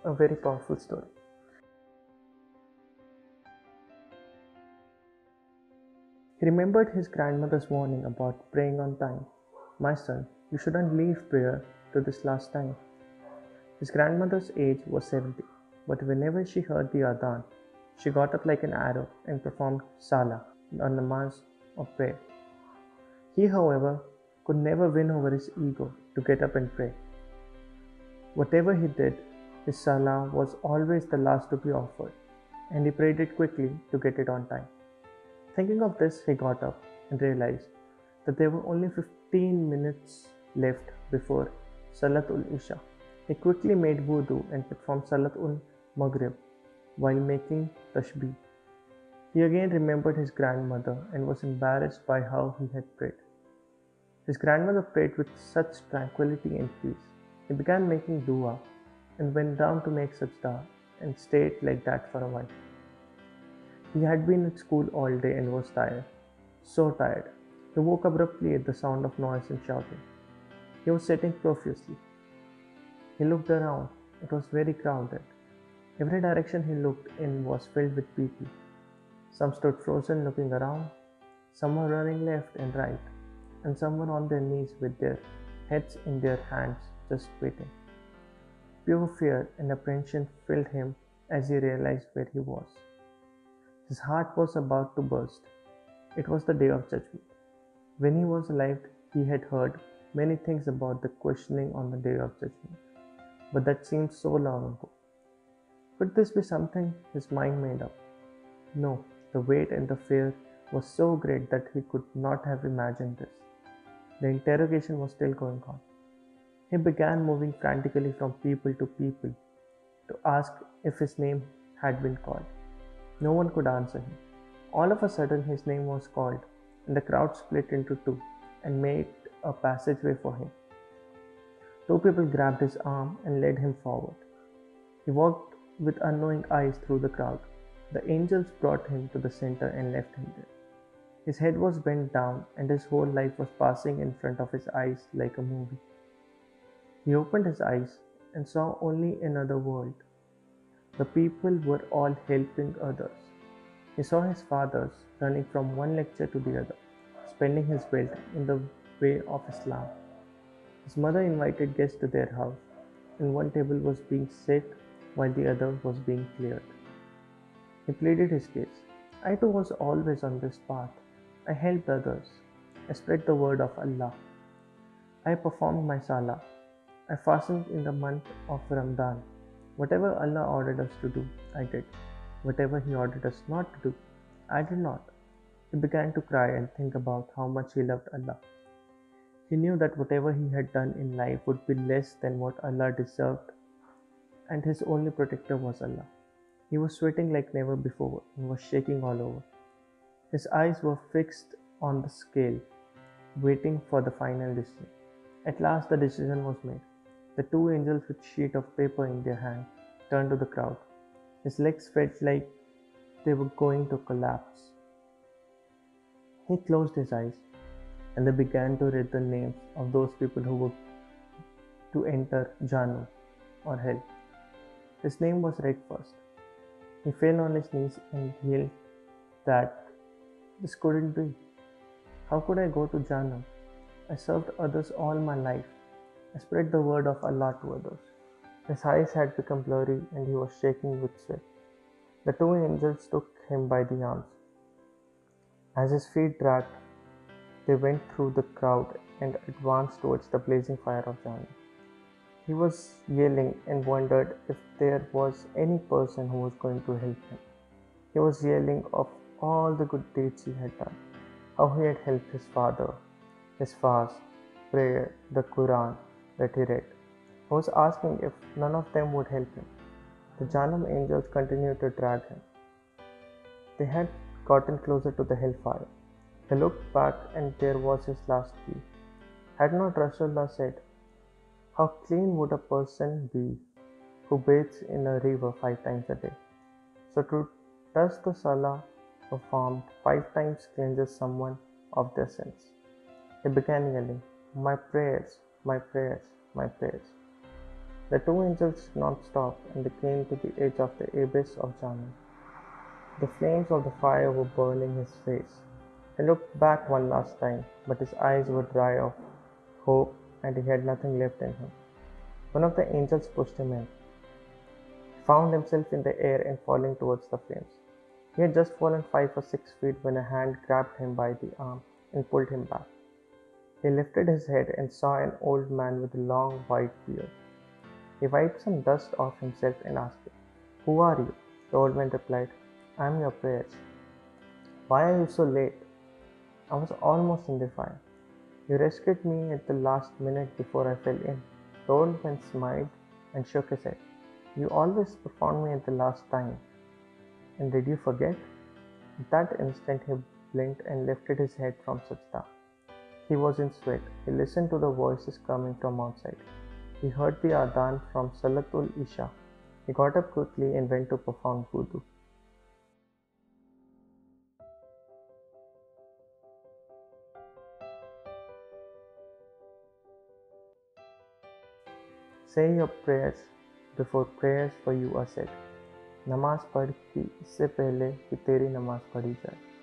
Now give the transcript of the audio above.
a very powerful story. He remembered his grandmother's warning about praying on time. My son, you shouldn't leave prayer to this last time. His grandmother's age was 70, but whenever she heard the adhan, she got up like an arrow and performed salah, a namaz of prayer. He, however, could never win over his ego to get up and pray. Whatever he did, his salah was always the last to be offered, and he prayed it quickly to get it on time. Thinking of this, he got up and realized that there were only 15 minutes left before Salatul Isha. He quickly made wudu and performed Salatul Maghrib while making tashbih. He again remembered his grandmother and was embarrassed by how he had prayed. His grandmother prayed with such tranquility and peace. He began making dua and went down to make sajda and stayed like that for a while. He had been at school all day and was tired. So tired. He woke abruptly at the sound of noise and shouting. He was sweating profusely. He looked around. It was very crowded. Every direction he looked in was filled with people. Some stood frozen looking around. Some were running left and right, and some were on their knees with their heads in their hands, just waiting. Pure fear and apprehension filled him as he realized where he was. His heart was about to burst. It was the day of judgment. When he was alive, he had heard many things about the questioning on the day of judgment, but that seemed so long ago. Could this be something his mind made up? No, the weight and the fear was so great that he could not have imagined this. The interrogation was still going on. He began moving frantically from people to people to ask if his name had been called. No one could answer him. All of a sudden, his name was called, and the crowd split into two and made a passageway for him. Two people grabbed his arm and led him forward. He walked with unknowing eyes through the crowd. The angels brought him to the center and left him there. His head was bent down, and his whole life was passing in front of his eyes like a movie. He opened his eyes and saw only another world. The people were all helping others. He saw his fathers running from one lecture to the other, spending his wealth in the way of Islam. His mother invited guests to their house, and one table was being set while the other was being cleared. He pleaded his case. I too was always on this path. I helped others. I spread the word of Allah. I performed my salah. I fasted in the month of Ramadan. Whatever Allah ordered us to do, I did. Whatever He ordered us not to do, I did not. He began to cry and think about how much he loved Allah. He knew that whatever he had done in life would be less than what Allah deserved, and his only protector was Allah. He was sweating like never before and was shaking all over. His eyes were fixed on the scale, waiting for the final decision. At last, the decision was made. The two angels with a sheet of paper in their hand turned to the crowd. His legs felt like they were going to collapse. He closed his eyes, and they began to read the names of those people who were to enter Jahannam or hell. His name was read first. He fell on his knees and yelled that this couldn't be. How could I go to Jahannam? I served others all my life. I spread the word of Allah to others. His eyes had become blurry and he was shaking with sweat. The two angels took him by the arms. As his feet dragged, they went through the crowd and advanced towards the blazing fire of Jahannam. He was yelling and wondered if there was any person who was going to help him. He was yelling of all the good deeds he had done, how he had helped his father, his fast, prayer, the Quran that he read. He was asking if none of them would help him. The Jahannam angels continued to drag him. They had gotten closer to the hellfire. He looked back and there was his last plea. Had not Rasulullah said, how clean would a person be who bathes in a river 5 times a day? So to touch the salah performed 5 times cleanses someone of their sins. He began yelling, my prayers, my prayers, my prayers. The two angels did not stop, and they came to the edge of the abyss of Jahannam. The flames of the fire were burning his face. He looked back one last time, but his eyes were dry of hope, and he had nothing left in him. One of the angels pushed him in. He found himself in the air and falling towards the flames. He had just fallen 5 or 6 feet when a hand grabbed him by the arm and pulled him back. He lifted his head and saw an old man with a long white beard. He wiped some dust off himself and asked him, "Who are you?" The old man replied, "I am your prayers." "Why are you so late?" "I was almost in the fire. You rescued me at the last minute before I fell in." The old man smiled and shook his head. "You always found me at the last time. And did you forget?" At that instant he blinked and lifted his head from Sajda. He was in sweat. He listened to the voices coming from outside. He heard the adhan from Salatul Isha. He got up quickly and went to perform wudu. Say your prayers before prayers for you are said. नमाज पढ़ कि इससे पहले कि तेरी नमाज पढ़ी जाए.